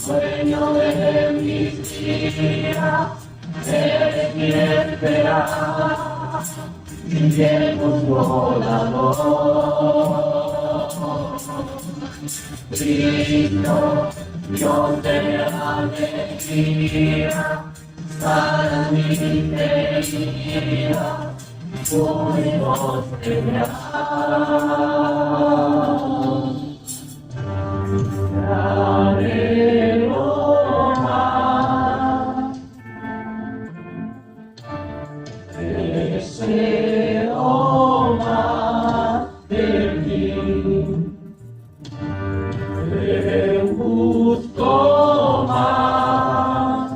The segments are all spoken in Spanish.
Dueño de mis días, eres mi esperanza, mi Dios volador. Cristo, Dios de alegría, sana mi herida, tu voz deseo más de ti, te busco más,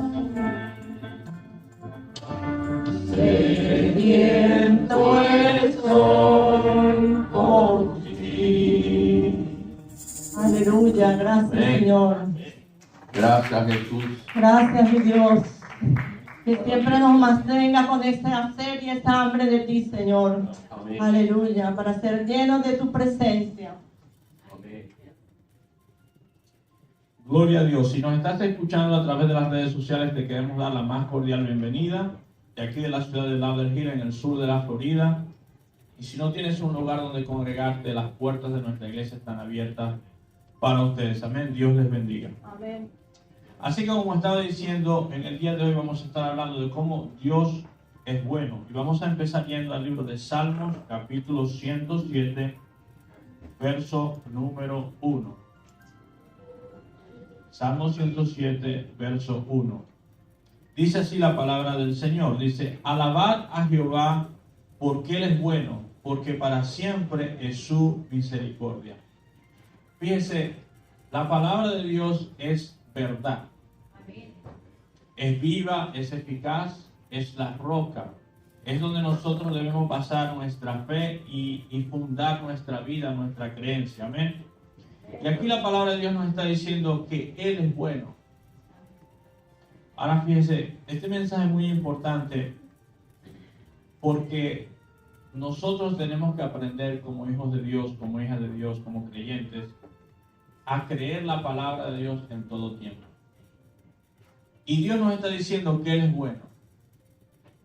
sediento estoy por ti. Aleluya, gracias Señor. Gracias, Jesús. Gracias mi Dios. Que siempre nos mantenga con esta sed y esta hambre de ti, Señor. Amén. Aleluya, para ser llenos de tu presencia. Amén. Gloria a Dios. Si nos estás escuchando a través de las redes sociales, te queremos dar la más cordial bienvenida. De aquí de la ciudad de Lauderhill, en el sur de la Florida. Y si no tienes un lugar donde congregarte, las puertas de nuestra iglesia están abiertas para ustedes. Amén. Dios les bendiga. Amén. Así que como estaba diciendo, en el día de hoy vamos a estar hablando de cómo Dios es bueno. Y vamos a empezar yendo al libro de Salmos, capítulo 107, verso número 1. Salmo 107, verso 1. Dice así la palabra del Señor. Dice, alabad a Jehová porque Él es bueno, porque para siempre es su misericordia. Fíjese, la palabra de Dios es verdad. Es viva, es eficaz, es la roca. Es donde nosotros debemos basar nuestra fe y fundar nuestra vida, nuestra creencia. Amén. Y aquí la palabra de Dios nos está diciendo que Él es bueno. Ahora fíjese, este mensaje es muy importante porque nosotros tenemos que aprender como hijos de Dios, como hijas de Dios, como creyentes, a creer la palabra de Dios en todo tiempo. Y Dios nos está diciendo que Él es bueno.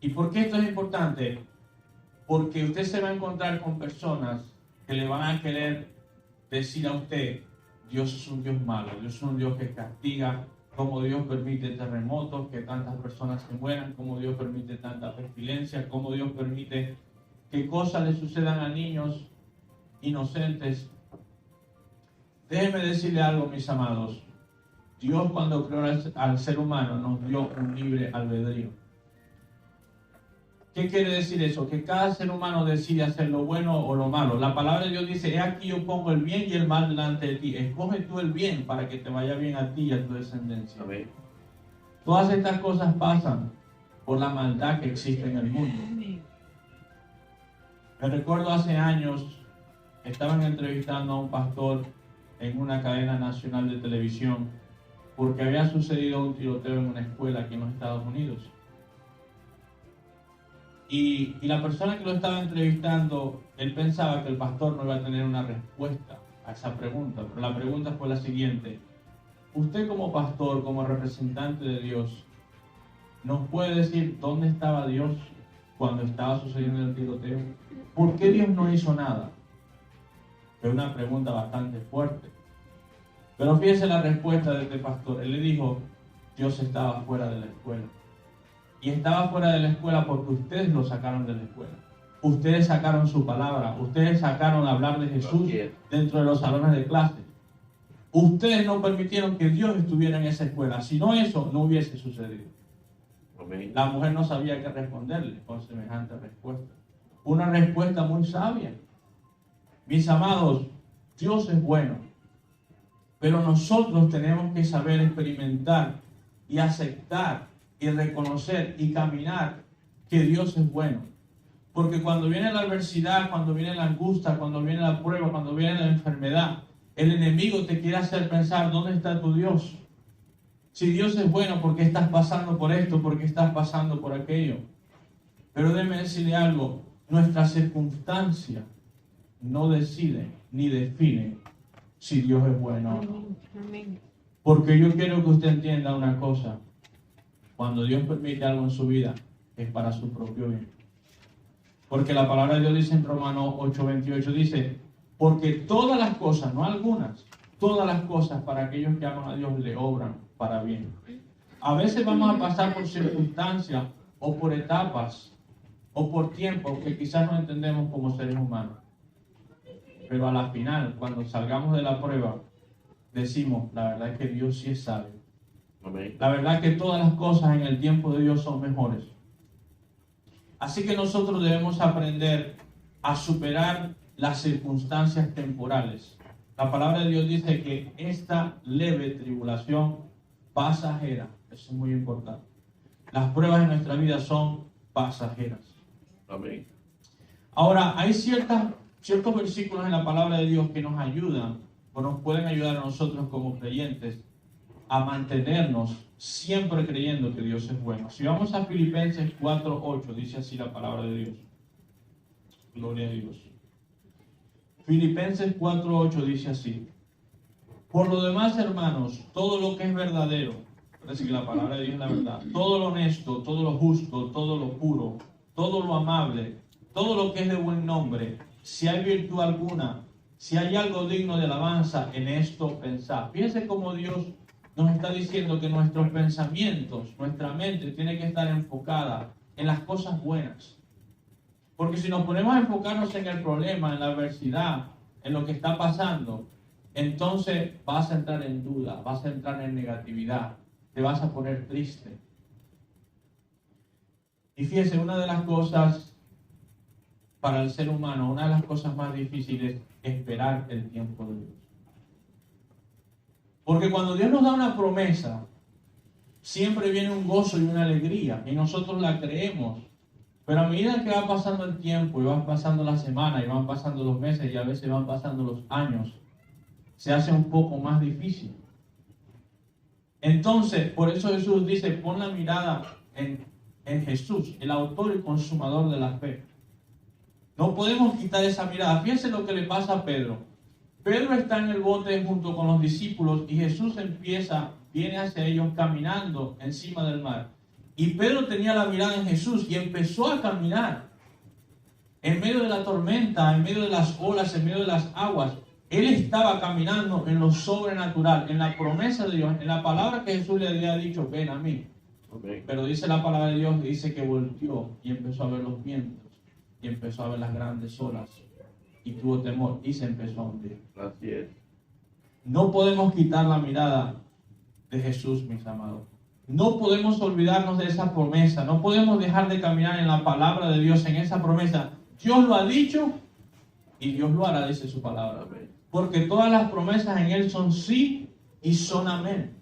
¿Y por qué esto es importante? Porque usted se va a encontrar con personas que le van a querer decir a usted, Dios es un Dios malo, Dios es un Dios que castiga, como Dios permite terremotos, que tantas personas se mueran, como Dios permite tanta pestilencia, como Dios permite que cosas le sucedan a niños inocentes. Déjenme decirle algo, mis amados. Dios, cuando creó al ser humano, nos dio un libre albedrío. ¿Qué quiere decir eso? Que cada ser humano decide hacer lo bueno o lo malo. La palabra de Dios dice, he aquí yo pongo el bien y el mal delante de ti. Escoge tú el bien para que te vaya bien a ti y a tu descendencia. Amén. Todas estas cosas pasan por la maldad que existe en el mundo. Me recuerdo hace años, estaban entrevistando a un pastor en una cadena nacional de televisión porque había sucedido un tiroteo en una escuela aquí en los Estados Unidos. Y la persona que lo estaba entrevistando, él pensaba que el pastor no iba a tener una respuesta a esa pregunta, pero la pregunta fue la siguiente: usted como pastor, como representante de Dios, ¿nos puede decir dónde estaba Dios cuando estaba sucediendo el tiroteo? ¿Por qué Dios no hizo nada? Es una pregunta bastante fuerte. Pero fíjese la respuesta de este pastor. Él le dijo, Dios estaba fuera de la escuela. Y estaba fuera de la escuela porque ustedes lo sacaron de la escuela. Ustedes sacaron su palabra. Ustedes sacaron hablar de Jesús dentro de los salones de clase. Ustedes no permitieron que Dios estuviera en esa escuela. Si no, eso no hubiese sucedido. Amén. La mujer no sabía qué responderle con semejante respuesta. Una respuesta muy sabia. Mis amados, Dios es bueno. Pero nosotros tenemos que saber experimentar y aceptar y reconocer y caminar que Dios es bueno. Porque cuando viene la adversidad, cuando viene la angustia, cuando viene la prueba, cuando viene la enfermedad, el enemigo te quiere hacer pensar, ¿dónde está tu Dios? Si Dios es bueno, ¿por qué estás pasando por esto? ¿Por qué estás pasando por aquello? Pero déjeme decirle algo, nuestra circunstancia no decide ni define si Dios es bueno. Amén. Porque yo quiero que usted entienda una cosa. Cuando Dios permite algo en su vida, es para su propio bien. Porque la palabra de Dios dice en Romanos 8:28, dice, porque todas las cosas, no algunas, todas las cosas para aquellos que aman a Dios le obran para bien. A veces vamos a pasar por circunstancias o por etapas o por tiempos que quizás no entendemos como seres humanos. Pero a la final, cuando salgamos de la prueba, decimos, la verdad es que Dios sí es sabio. Amén. La verdad es que todas las cosas en el tiempo de Dios son mejores. Así que nosotros debemos aprender a superar las circunstancias temporales. La palabra de Dios dice que esta leve tribulación pasajera, eso es muy importante. Las pruebas en nuestra vida son pasajeras. Amén. Ahora, hay ciertos versículos en la palabra de Dios que nos ayudan o nos pueden ayudar a nosotros como creyentes a mantenernos siempre creyendo que Dios es bueno. Si vamos a Filipenses 4:8, dice así la palabra de Dios. Gloria a Dios. Filipenses 4:8 dice así. Por lo demás, hermanos, todo lo que es verdadero, parece que la palabra de Dios es la verdad, todo lo honesto, todo lo justo, todo lo puro, todo lo amable, todo lo que es de buen nombre, si hay virtud alguna, si hay algo digno de alabanza, en esto pensad. Fíjense cómo Dios nos está diciendo que nuestros pensamientos, nuestra mente tiene que estar enfocada en las cosas buenas. Porque si nos ponemos a enfocarnos en el problema, en la adversidad, en lo que está pasando, entonces vas a entrar en duda, vas a entrar en negatividad, te vas a poner triste. Y fíjense, una de las cosas para el ser humano, una de las cosas más difíciles es esperar el tiempo de Dios. Porque cuando Dios nos da una promesa, siempre viene un gozo y una alegría, y nosotros la creemos. Pero a medida que va pasando el tiempo, y van pasando las semanas, y van pasando los meses, y a veces van pasando los años, se hace un poco más difícil. Entonces, por eso Jesús dice, pon la mirada en Jesús, el autor y consumador de la fe. No podemos quitar esa mirada. Fíjense lo que le pasa a Pedro. Pedro está en el bote junto con los discípulos y Jesús viene hacia ellos caminando encima del mar. Y Pedro tenía la mirada en Jesús y empezó a caminar en medio de la tormenta, en medio de las olas, en medio de las aguas. Él estaba caminando en lo sobrenatural, en la promesa de Dios, en la palabra que Jesús le había dicho, ven a mí. Amén. Pero dice la palabra de Dios, dice que volteó y empezó a ver los vientos y empezó a ver las grandes olas y tuvo temor y se empezó a hundir. Así es. No podemos quitar la mirada de Jesús, mis amados. No podemos olvidarnos de esa promesa. No podemos dejar de caminar en la palabra de Dios, en esa promesa. Dios lo ha dicho y Dios lo hará, dice su palabra. Amén. Porque todas las promesas en Él son sí y son amén.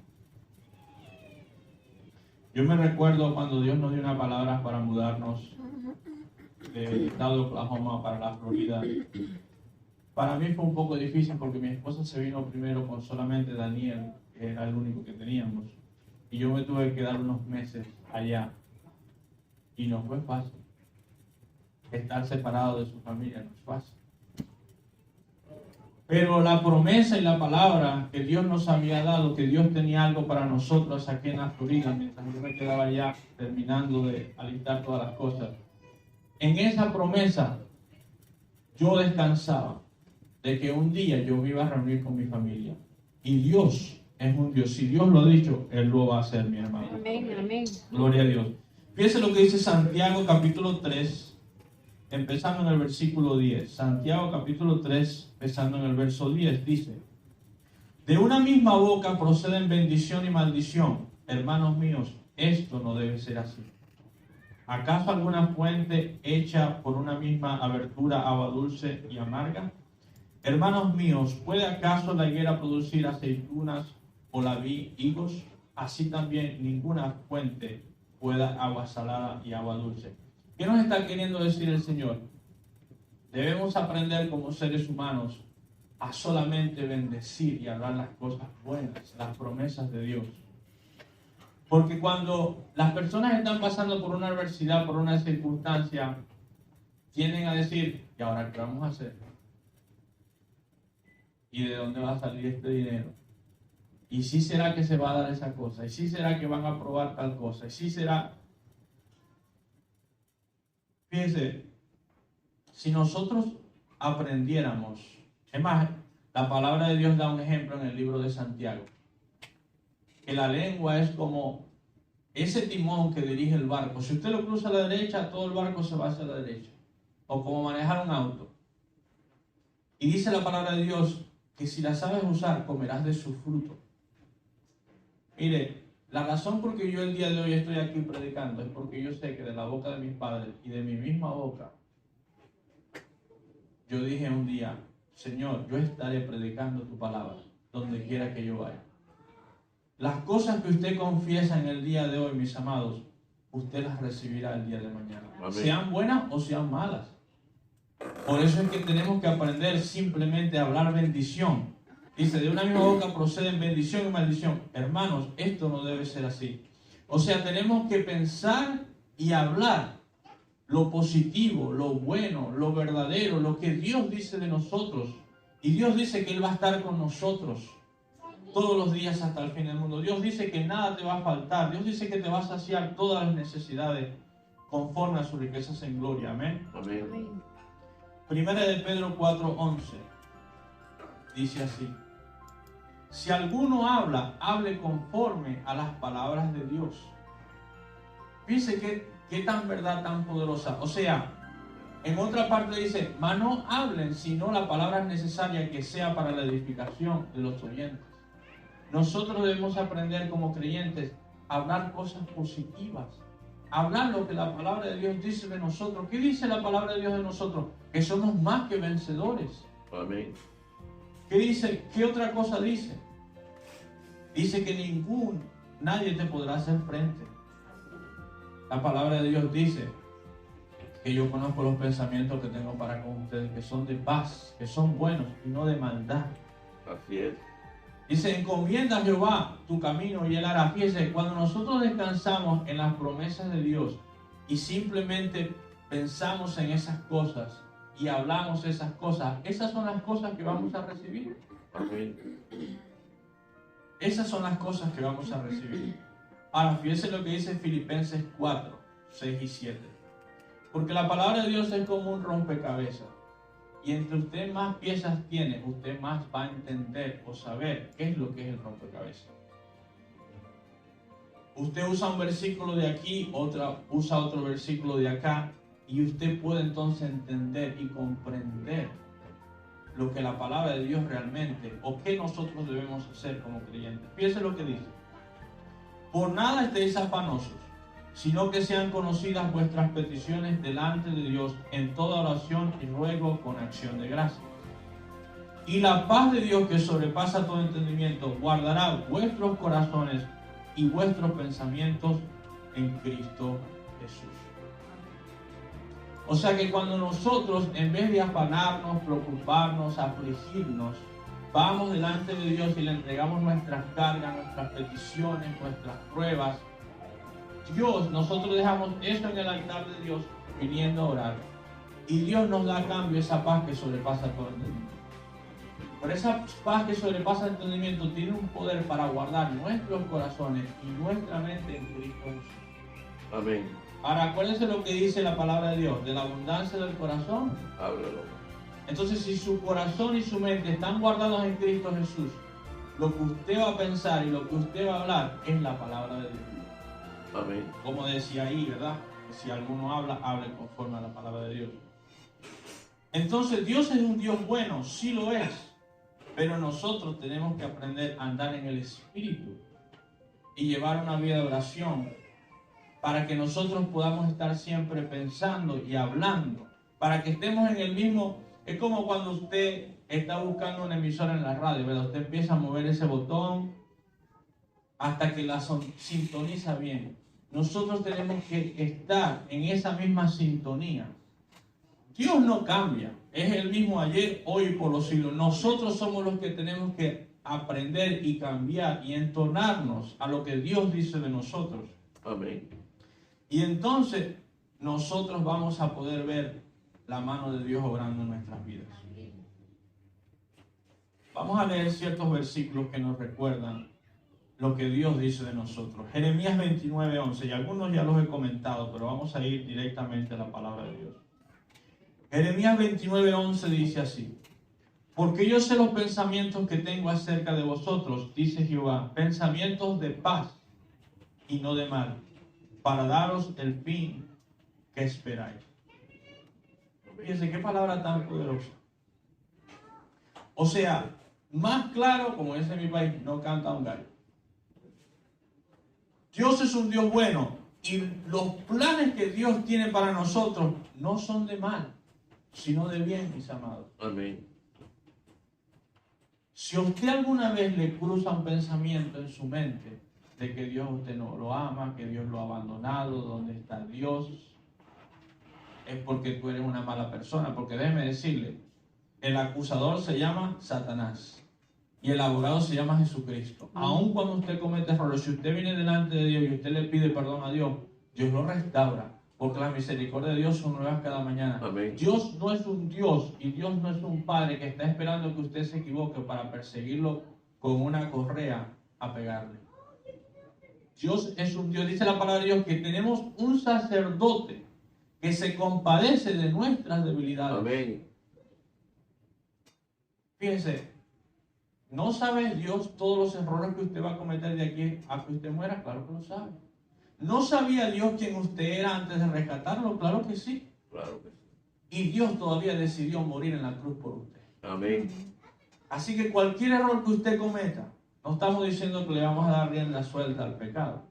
Yo me recuerdo cuando Dios nos dio una palabra para mudarnos del estado de Oklahoma para la Florida. Para mí fue un poco difícil porque mi esposa se vino primero con solamente Daniel, que era el único que teníamos. Y yo me tuve que quedar unos meses allá. Y no fue fácil. Estar separado de su familia no es fácil. Pero la promesa y la palabra que Dios nos había dado, que Dios tenía algo para nosotros aquí en la Florida, mientras yo me quedaba allá terminando de alistar todas las cosas. En esa promesa yo descansaba de que un día yo me iba a reunir con mi familia. Y Dios es un Dios. Si Dios lo ha dicho, Él lo va a hacer, mi hermano. Amén, amén. Gloria a Dios. Fíjense lo que dice Santiago capítulo 3, empezando en el versículo 10. Santiago capítulo 3, empezando en el verso 10, dice: de una misma boca proceden bendición y maldición. Hermanos míos, esto no debe ser así. ¿Acaso alguna fuente hecha por una misma abertura agua dulce y amarga? Hermanos míos, ¿puede acaso la higuera producir aceitunas o la vid higos? Así también ninguna fuente pueda agua salada y agua dulce. ¿Qué nos está queriendo decir el Señor? Debemos aprender como seres humanos a solamente bendecir y hablar las cosas buenas, las promesas de Dios. Porque cuando las personas están pasando por una adversidad, por una circunstancia, tienden a decir, ¿y ahora qué vamos a hacer? ¿Y de dónde va a salir este dinero? ¿Y si será que se va a dar esa cosa? ¿Y si será que van a aprobar tal cosa? ¿Y si será? Fíjense, si nosotros aprendiéramos, es más, la palabra de Dios da un ejemplo en el libro de Santiago, que la lengua es como ese timón que dirige el barco. Si usted lo cruza a la derecha, todo el barco se va hacia la derecha. O como manejar un auto. Y dice la palabra de Dios que si la sabes usar, comerás de su fruto. Mire, la razón por que yo el día de hoy estoy aquí predicando es porque yo sé que de la boca de mis padres y de mi misma boca, yo dije un día, Señor, yo estaré predicando tu palabra donde quiera que yo vaya. Las cosas que usted confiesa en el día de hoy, mis amados, usted las recibirá el día de mañana. Amén. Sean buenas o sean malas. Por eso es que tenemos que aprender simplemente a hablar bendición. Dice, de una misma boca proceden bendición y maldición. Hermanos, esto no debe ser así. O sea, tenemos que pensar y hablar lo positivo, lo bueno, lo verdadero, lo que Dios dice de nosotros. Y Dios dice que Él va a estar con nosotros todos los días hasta el fin del mundo. Dios dice que nada te va a faltar. Dios dice que te va a saciar todas las necesidades conforme a sus riquezas en gloria. Amén. Amén. Primera de Pedro 4:11 dice así: si alguno habla, hable conforme a las palabras de Dios. Fíjense qué tan verdad, tan poderosa. O sea, en otra parte dice, mas no hablen sino la palabra necesaria que sea para la edificación de los oyentes. Nosotros debemos aprender como creyentes a hablar cosas positivas. Hablar lo que la palabra de Dios dice de nosotros. ¿Qué dice la palabra de Dios de nosotros? Que somos más que vencedores. Amén. ¿Qué dice? ¿Qué otra cosa dice? Dice que nadie te podrá hacer frente. La palabra de Dios dice que yo conozco los pensamientos que tengo para con ustedes, que son de paz, que son buenos y no de maldad. Así es. Dice, encomienda a Jehová tu camino y Él hará. Fíjense, cuando nosotros descansamos en las promesas de Dios y simplemente pensamos en esas cosas y hablamos esas cosas, esas son las cosas que vamos a recibir. Amén. Esas son las cosas que vamos a recibir. Ahora, fíjense lo que dice Filipenses 4, 6 y 7. Porque la palabra de Dios es como un rompecabezas. Y entre usted más piezas tiene, usted más va a entender o saber qué es lo que es el rompecabezas. Usted usa un versículo de aquí, usa otro versículo de acá, y usted puede entonces entender y comprender lo que la palabra de Dios realmente, o qué nosotros debemos hacer como creyentes. Fíjense lo que dice. Por nada estéis afanosos, sino que sean conocidas vuestras peticiones delante de Dios en toda oración y ruego con acción de gracias. Y la paz de Dios, que sobrepasa todo entendimiento, guardará vuestros corazones y vuestros pensamientos en Cristo Jesús. O sea que cuando nosotros, en vez de afanarnos, preocuparnos, afligirnos, vamos delante de Dios y le entregamos nuestras cargas, nuestras peticiones, nuestras pruebas, nosotros dejamos esto en el altar de Dios viniendo a orar. Y Dios nos da a cambio esa paz que sobrepasa todo entendimiento. Pero esa paz que sobrepasa el entendimiento tiene un poder para guardar nuestros corazones y nuestra mente en Cristo Jesús. Amén. Ahora, acuérdense lo que dice la palabra de Dios: de la abundancia del corazón. Háblalo. Entonces, si su corazón y su mente están guardados en Cristo Jesús, lo que usted va a pensar y lo que usted va a hablar es la palabra de Dios. Amén. Como decía ahí, ¿verdad? Que si alguno habla, hable conforme a la palabra de Dios. Entonces, Dios es un Dios bueno, sí lo es. Pero nosotros tenemos que aprender a andar en el Espíritu y llevar una vida de oración para que nosotros podamos estar siempre pensando y hablando, para que estemos en el mismo. Es como cuando usted está buscando una emisora en la radio, ¿verdad? Usted empieza a mover ese botón hasta que la sintoniza bien. Nosotros tenemos que estar en esa misma sintonía. Dios no cambia, es el mismo ayer, hoy y por los siglos. Nosotros somos los que tenemos que aprender y cambiar y entonarnos a lo que Dios dice de nosotros. Amén. Y entonces nosotros vamos a poder ver la mano de Dios obrando en nuestras vidas. Vamos a leer ciertos versículos que nos recuerdan lo que Dios dice de nosotros. Jeremías 29:11, y algunos ya los he comentado, pero vamos a ir directamente a la palabra de Dios. Jeremías 29:11 dice así: porque yo sé los pensamientos que tengo acerca de vosotros, dice Jehová, pensamientos de paz y no de mal, para daros el fin que esperáis. Fíjense qué palabra tan poderosa. O sea, más claro, como dice mi país, no canta un gallo. Dios es un Dios bueno y los planes que Dios tiene para nosotros no son de mal, sino de bien, mis amados. Amén. Si a usted alguna vez le cruza un pensamiento en su mente de que Dios a usted no lo ama, que Dios lo ha abandonado, ¿dónde está Dios? Es porque tú eres una mala persona, porque déjeme decirle, el acusador se llama Satanás y el abogado se llama Jesucristo. Aun cuando usted comete errores, si usted viene delante de Dios y usted le pide perdón a Dios, Dios lo restaura, porque las misericordias de Dios son nuevas cada mañana. Amén. Dios no es un Dios y Dios no es un padre que está esperando que usted se equivoque para perseguirlo con una correa a pegarle. Dios es un Dios, dice la palabra de Dios, que tenemos un sacerdote que se compadece de nuestras debilidades. Amén. Fíjense, ¿no sabe Dios todos los errores que usted va a cometer de aquí a que usted muera? Claro que lo sabe. ¿No sabía Dios quién usted era antes de rescatarlo? Claro que sí. Claro que sí. Y Dios todavía decidió morir en la cruz por usted. Amén. Así que cualquier error que usted cometa, no estamos diciendo que le vamos a dar rienda suelta al pecado.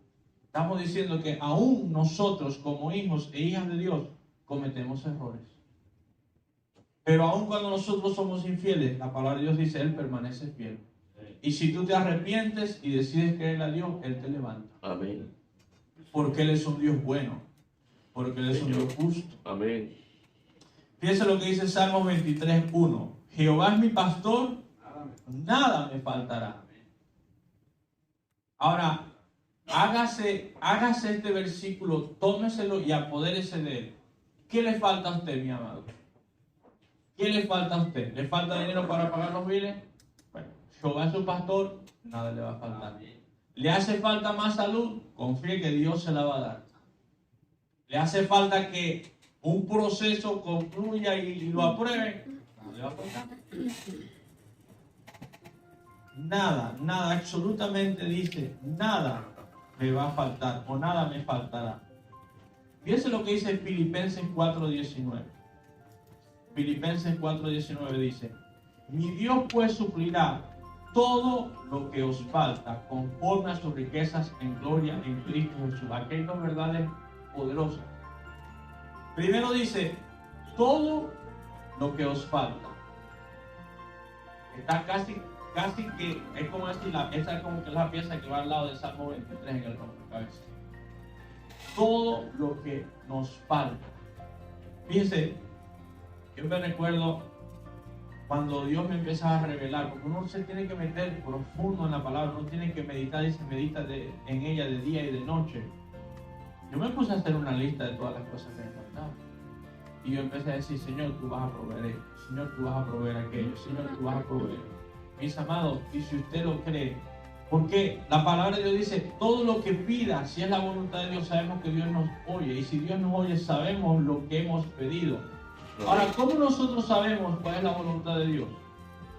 Estamos diciendo que aún nosotros como hijos e hijas de Dios cometemos errores. Pero aún cuando nosotros somos infieles, la palabra de Dios dice, Él permanece fiel. Y si tú te arrepientes y decides creerle a Dios, Él te levanta. Amén. Porque Él es un Dios bueno. Porque Él es un Dios justo. Amén. Fíjense lo que dice Salmos 23:1. Jehová es mi pastor, nada me faltará. Ahora, hágase este versículo, tómeselo y apodérese de él. ¿Qué le falta a usted, mi amado? ¿Qué le falta a usted? ¿Le falta dinero para pagar los biles? Bueno, Jehová es su pastor, nada le va a faltar. ¿Le hace falta más salud? Confíe que Dios se la va a dar. ¿Le hace falta que un proceso concluya y lo aprueben? No le va a faltar. Nada, absolutamente dice, nada me va a faltar o nada me faltará. Fíjense lo que dice Filipenses 4:19. Filipenses 4:19 dice, mi Dios pues suplirá todo lo que os falta conforme a sus riquezas en gloria en Cristo Jesús. Aquí hay dos verdades poderosas. Primero dice, todo lo que os falta. Está casi que, es como decir, esa es como que la pieza que va al lado del Salmo 23 en el rompecabezas. Todo lo que nos falta. Fíjense, yo me recuerdo cuando Dios me empezaba a revelar, porque uno se tiene que meter profundo en la palabra, uno tiene que meditar y se medita en ella de día y de noche. Yo me puse a hacer una lista de todas las cosas que me faltaban. Y yo empecé a decir, Señor, tú vas a proveer esto, Señor, tú vas a proveer aquello, Señor, tú vas a proveer. Mis amados, y si usted lo cree, porque la palabra de Dios dice, todo lo que pida, si es la voluntad de Dios, sabemos que Dios nos oye. Y si Dios nos oye, sabemos lo que hemos pedido. Ahora, ¿cómo nosotros sabemos cuál es la voluntad de Dios?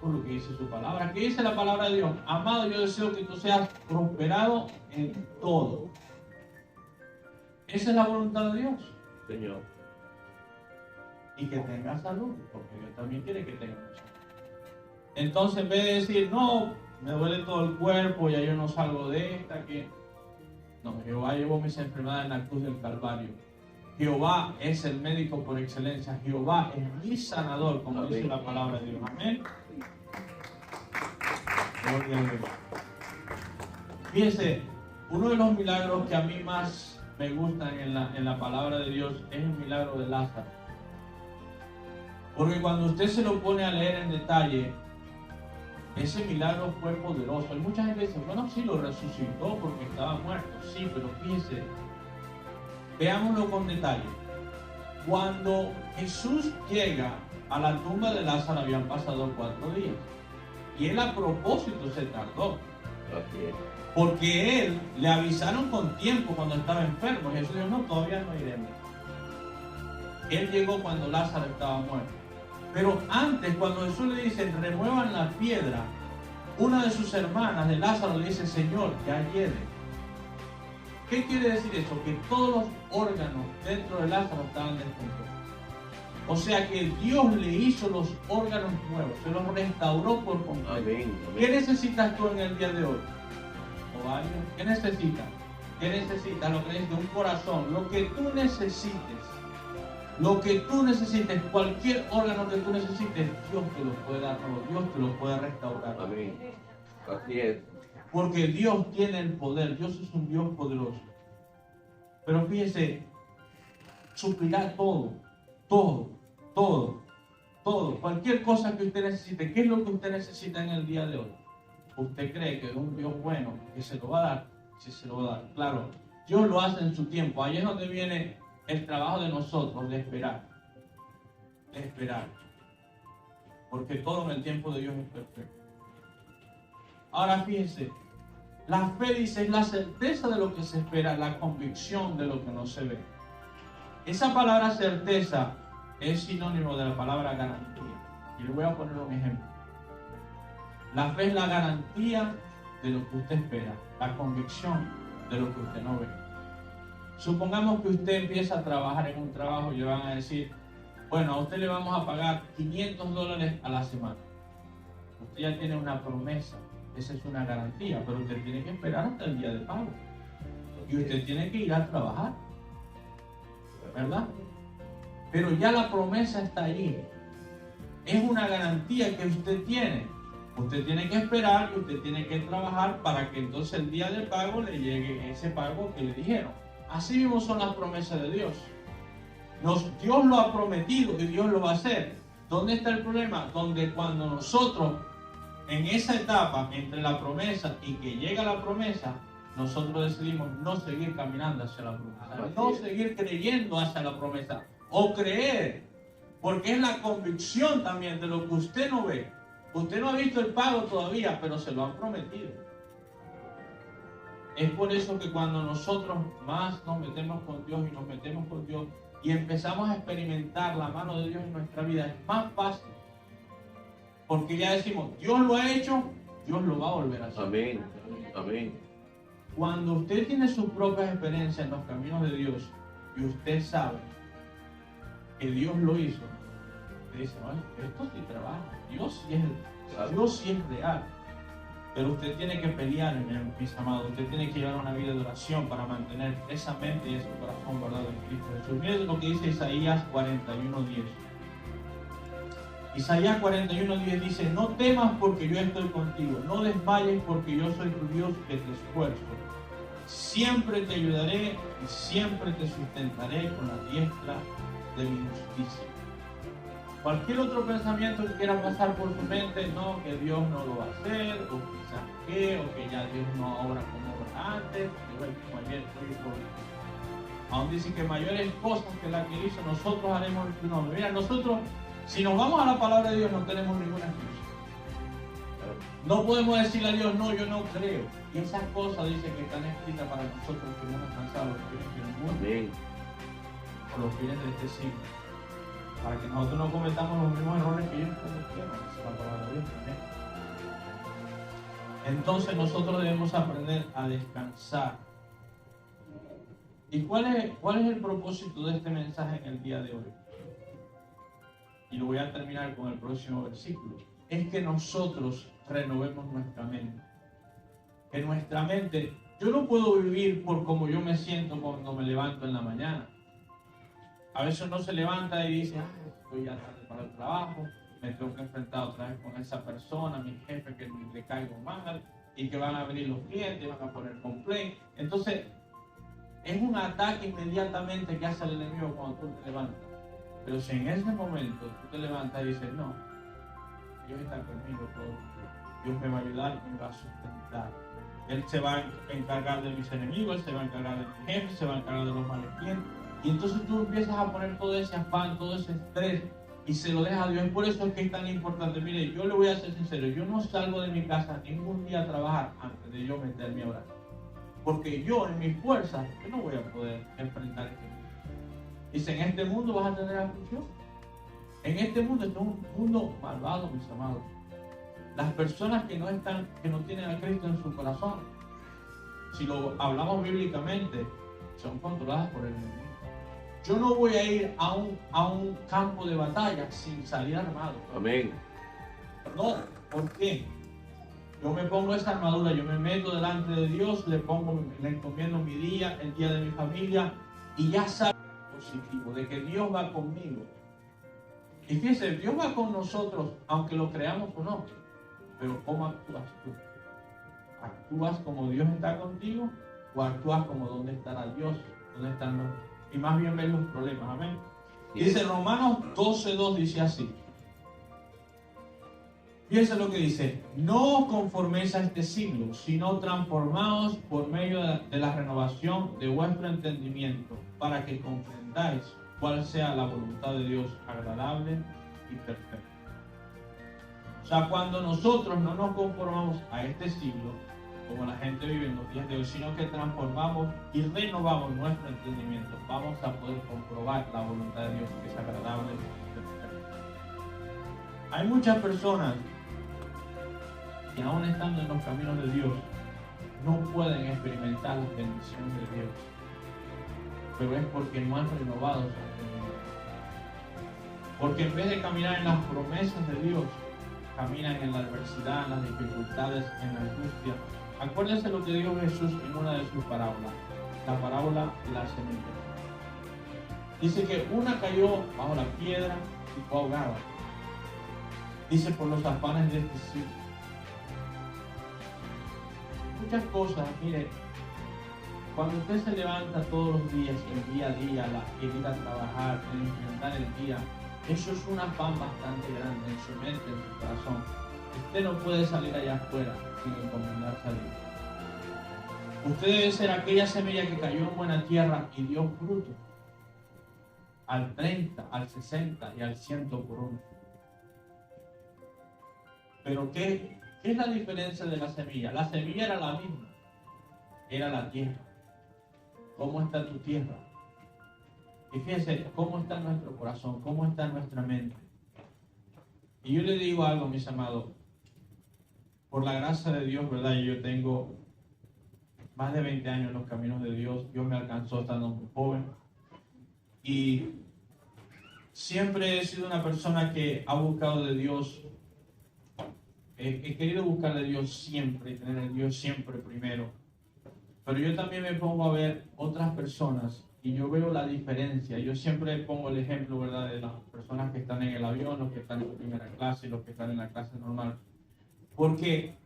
Por lo que dice su palabra. ¿Qué dice la palabra de Dios? Amado, yo deseo que tú seas prosperado en todo. Esa es la voluntad de Dios. Señor. Y que tengas salud, porque Dios también quiere que tengas salud. Entonces, en vez de decir, no, me duele todo el cuerpo, ya yo no salgo de esta, que no, Jehová llevó mis enfermedades en la cruz del Calvario. Jehová es el médico por excelencia. Jehová es mi sanador, como Amén. dice la palabra de Dios. Amén. Gloria a Dios. Fíjense, uno de los milagros que a mí más me gustan en la palabra de Dios es el milagro de Lázaro. Porque cuando usted se lo pone a leer en detalle, ese milagro fue poderoso. Hay mucha gente que dice, bueno, sí, lo resucitó porque estaba muerto. Sí, pero fíjese, veámoslo con detalle. Cuando Jesús llega a la tumba de Lázaro, habían pasado 4 días. Y él a propósito se tardó. Así es. Porque él le avisaron con tiempo cuando estaba enfermo. Jesús dijo, no, todavía no iremos. Él llegó cuando Lázaro estaba muerto. Pero antes, cuando Jesús le dice, remuevan la piedra, una de sus hermanas de Lázaro le dice, Señor, ya hiede. ¿Qué quiere decir eso? Que todos los órganos dentro de Lázaro estaban descompuestos. O sea que Dios le hizo los órganos nuevos, se los restauró por completo. Amén. ¿Qué Amén. necesitas tú en el día de hoy? Ovario. ¿Qué necesitas? ¿Qué necesitas? Lo que necesitas, un corazón. Lo que tú necesites. Lo que tú necesites, cualquier órgano que tú necesites, Dios te lo puede dar nuevo, Dios te lo puede restaurar. Amén. Así es. Porque Dios tiene el poder, Dios es un Dios poderoso. Pero fíjese, suplirá todo, cualquier cosa que usted necesite. ¿Qué es lo que usted necesita en el día de hoy? ¿Usted cree que es un Dios bueno que se lo va a dar? Sí, se lo va a dar. Claro, Dios lo hace en su tiempo. Ahí es donde viene el trabajo de nosotros, de esperar. De esperar. Porque todo en el tiempo de Dios es perfecto. Ahora fíjense, la fe dice es la certeza de lo que se espera, la convicción de lo que no se ve. Esa palabra certeza es sinónimo de la palabra garantía. Y le voy a poner un ejemplo. La fe es la garantía de lo que usted espera, la convicción de lo que usted no ve. Supongamos que usted empieza a trabajar en un trabajo y le van a decir, bueno, a usted le vamos a pagar $500 a la semana. Usted ya tiene una promesa, esa es una garantía, pero usted tiene que esperar hasta el día de pago. Y usted tiene que ir a trabajar, ¿verdad? Pero ya la promesa está ahí. Es una garantía que usted tiene. Usted tiene que esperar y usted tiene que trabajar para que entonces el día del pago le llegue ese pago que le dijeron. Así mismo son las promesas de Dios. Dios lo ha prometido y Dios lo va a hacer. ¿Dónde está el problema? Donde cuando nosotros, en esa etapa entre la promesa y que llega la promesa, nosotros decidimos no seguir caminando hacia la promesa, no seguir creyendo hacia la promesa, o creer, porque es la convicción también de lo que usted no ve. Usted no ha visto el pago todavía, pero se lo han prometido. Es por eso que cuando nosotros más nos metemos con Dios y nos metemos con Dios y empezamos a experimentar la mano de Dios en nuestra vida, es más fácil. Porque ya decimos, Dios lo ha hecho, Dios lo va a volver a hacer. Amén. Amén. Cuando usted tiene sus propias experiencias en los caminos de Dios y usted sabe que Dios lo hizo, usted dice, no, esto sí trabaja, Dios sí es real. Pero usted tiene que pelear, mis amados. Usted tiene que llevar una vida de oración para mantener esa mente y ese corazón guardado en Cristo Jesús. Miren lo que dice Isaías 41:10. Isaías 41:10 dice, no temas porque yo estoy contigo, no desmayes porque yo soy tu Dios que te esfuerzo. Siempre te ayudaré y siempre te sustentaré con la diestra de mi justicia. Cualquier otro pensamiento que quiera pasar por su mente, no, que Dios no lo va a hacer, o quizás que, o que ya Dios no obra como obra antes, aún dice que mayores cosas que las que hizo, nosotros haremos en su nombre. Mira, nosotros, si nos vamos a la palabra de Dios, no tenemos ninguna excusa. No podemos decirle a Dios, no, yo no creo. Y esas cosas dicen que están escritas para nosotros que hemos alcanzado los fines del mundo, Amén. o los fines de este siglo. Para que nosotros no cometamos los mismos errores que ellos cometieron. Esa es la palabra de Dios. Entonces nosotros debemos aprender a descansar. ¿Y cuál es el propósito de este mensaje en el día de hoy? Y lo voy a terminar con el próximo versículo. Es que nosotros renovemos nuestra mente. En nuestra mente, yo no puedo vivir por como yo me siento cuando me levanto en la mañana. A veces uno se levanta y dice, estoy ya tarde para el trabajo, me tengo que enfrentar otra vez con esa persona, mi jefe que le caigo mal, y que van a venir los clientes, van a poner complaint. Entonces, es un ataque inmediatamente que hace el enemigo cuando tú te levantas. Pero si en ese momento tú te levantas y dices, no, Dios está conmigo todo el tiempo, Dios me va a ayudar y me va a sustentar. Él se va a encargar de mis enemigos, Él se va a encargar de mi jefe, se va a encargar de los malos clientes. Y entonces tú empiezas a poner todo ese afán, todo ese estrés, y se lo deja a Dios. Por eso es que es tan importante. Mire, yo le voy a ser sincero, yo no salgo de mi casa ningún día a trabajar antes de yo meterme a orar. Porque yo en mis fuerzas, yo no voy a poder enfrentar este mundo. Dice, en este mundo vas a tener aflicción. En este mundo, este es un mundo malvado, mis amados. Las personas que no tienen a Cristo en su corazón, si lo hablamos bíblicamente, son controladas por el enemigo. Yo no voy a ir a un campo de batalla sin salir armado. Amén. No, ¿por qué? Yo me pongo esa armadura, yo me meto delante de Dios, le encomiendo mi día, el día de mi familia, y ya sabe positivo de que Dios va conmigo. Y fíjense, Dios va con nosotros, aunque lo creamos o no. Pero ¿cómo actúas tú? ¿Actúas como Dios está contigo? ¿O actúas como dónde estará Dios? ¿Dónde están los... Y más bien ven los problemas, amén. Y dice Romanos 12:2, dice así. Fíjense lo que dice: no os conforméis a este siglo, sino transformaos por medio de la renovación de vuestro entendimiento, para que comprendáis cuál sea la voluntad de Dios agradable y perfecta. O sea, cuando nosotros no nos conformamos a este siglo, como la gente vive en los días de hoy, sino que transformamos y renovamos nuestro entendimiento, vamos a poder comprobar la voluntad de Dios, que es agradable y perfecta. Hay muchas personas que aún estando en los caminos de Dios, no pueden experimentar las bendiciones de Dios, pero es porque no han renovado su entendimiento. Porque en vez de caminar en las promesas de Dios, caminan en la adversidad, en las dificultades, en la angustia. Acuérdense lo que dijo Jesús en una de sus parábolas, la parábola de la semilla. Dice que una cayó bajo la piedra y fue ahogada. Dice, por los afanes de este siglo. Muchas cosas, mire, cuando usted se levanta todos los días, el día a día, el ir a trabajar, el enfrentar el día, eso es un afán bastante grande en su mente, en su corazón. Usted no puede salir allá afuera sin encomendarse a Dios. Usted debe ser aquella semilla que cayó en buena tierra y dio fruto. Al 30, al 60 y al 100 por uno. Pero ¿qué es la diferencia de la semilla? La semilla era la misma. Era la tierra. ¿Cómo está tu tierra? Y fíjense cómo está nuestro corazón, cómo está nuestra mente. Y yo le digo algo, mis amados. Por la gracia de Dios, ¿verdad? Yo tengo más de 20 años en los caminos de Dios. Dios me alcanzó estando muy joven. Y siempre he sido una persona que ha buscado de Dios. He querido buscar de Dios siempre, tener a Dios siempre primero. Pero yo también me pongo a ver otras personas y yo veo la diferencia. Yo siempre pongo el ejemplo, ¿verdad?, de las personas que están en el avión, los que están en primera clase y los que están en la clase normal. Porque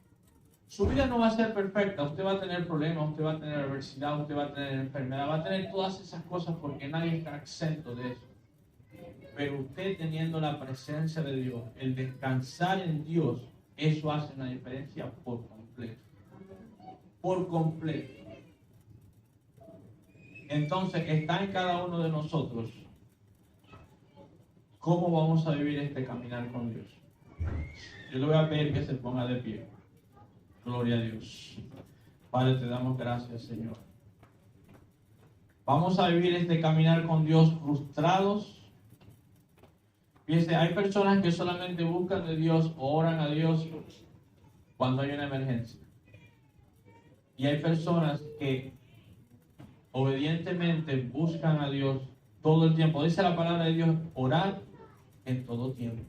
su vida no va a ser perfecta. Usted va a tener problemas, usted va a tener adversidad, usted va a tener enfermedad, va a tener todas esas cosas porque nadie está exento de eso. Pero usted teniendo la presencia de Dios, el descansar en Dios, eso hace una diferencia por completo. Por completo. Entonces, está en cada uno de nosotros cómo vamos a vivir este caminar con Dios. Yo le voy a pedir que se ponga de pie. Gloria a Dios. Padre, te damos gracias, Señor. Vamos a vivir este caminar con Dios frustrados. Fíjense, hay personas que solamente buscan de Dios o oran a Dios cuando hay una emergencia. Y hay personas que obedientemente buscan a Dios todo el tiempo. Dice la palabra de Dios, orar en todo tiempo.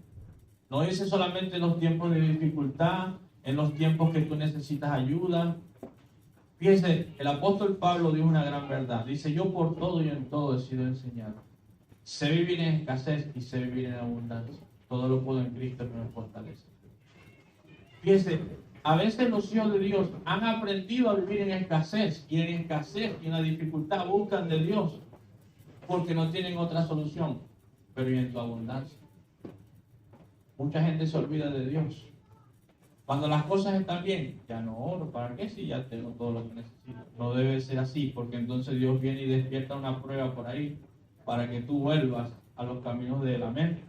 No dice solamente en los tiempos de dificultad, en los tiempos que tú necesitas ayuda. Fíjense, el apóstol Pablo dijo una gran verdad. Dice, yo por todo y en todo he sido enseñado. Sé vivir en escasez y sé vivir en abundancia. Todo lo puedo en Cristo que me fortalece. Fíjense, a veces los hijos de Dios han aprendido a vivir en escasez y en la dificultad buscan de Dios porque no tienen otra solución. Pero y en tu abundancia. Mucha gente se olvida de Dios. Cuando las cosas están bien, ya no oro. ¿Para qué? Si ya tengo todo lo que necesito. No debe ser así, porque entonces Dios viene y despierta una prueba por ahí para que tú vuelvas a los caminos de la mente.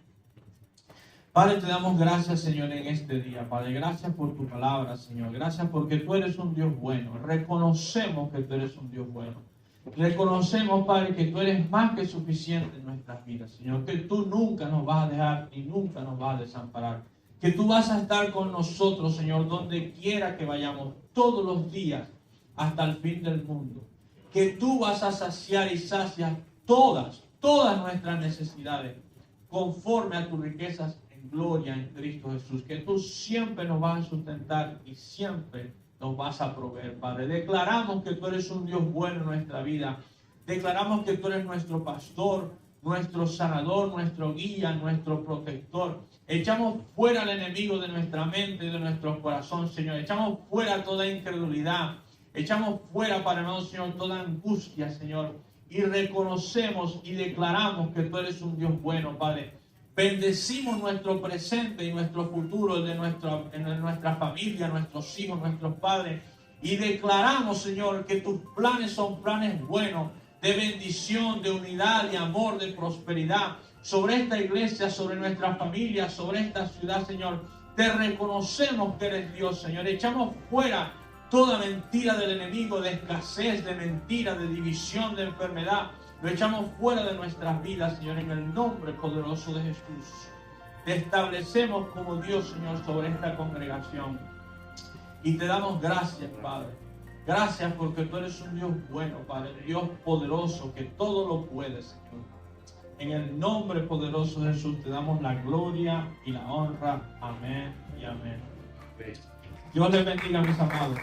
Padre, te damos gracias, Señor, en este día. Padre, gracias por tu palabra, Señor. Gracias porque tú eres un Dios bueno. Reconocemos que tú eres un Dios bueno. Reconocemos, Padre, que tú eres más que suficiente en nuestras vidas, Señor. Que tú nunca nos vas a dejar ni nunca nos vas a desamparar. Que tú vas a estar con nosotros, Señor, donde quiera que vayamos, todos los días, hasta el fin del mundo. Que tú vas a saciar y saciar todas nuestras necesidades, conforme a tus riquezas en gloria en Cristo Jesús. Que tú siempre nos vas a sustentar y siempre nos vas a proveer, Padre. Declaramos que tú eres un Dios bueno en nuestra vida. Declaramos que tú eres nuestro pastor, nuestro sanador, nuestro guía, nuestro protector. Echamos fuera al enemigo de nuestra mente y de nuestro corazón, Señor. Echamos fuera toda incredulidad. Echamos fuera, Padre amado, Señor, toda angustia, Señor. Y reconocemos y declaramos que tú eres un Dios bueno, Padre. Bendecimos nuestro presente y nuestro futuro de nuestra familia, nuestros hijos, nuestros padres. Y declaramos, Señor, que tus planes son planes buenos, de bendición, de unidad, de amor, de prosperidad. Sobre esta iglesia, sobre nuestra familia, sobre esta ciudad, Señor. Te reconocemos que eres Dios, Señor. Echamos fuera toda mentira del enemigo, de escasez, de mentira, de división, de enfermedad. Lo echamos fuera de nuestras vidas, Señor, en el nombre poderoso de Jesús. Te establecemos como Dios, Señor, sobre esta congregación. Y te damos gracias, Padre. Gracias porque tú eres un Dios bueno, Padre. Dios poderoso, que todo lo puede, Señor. En el nombre poderoso de Jesús te damos la gloria y la honra. Amén y amén. Dios les bendiga, mis amados.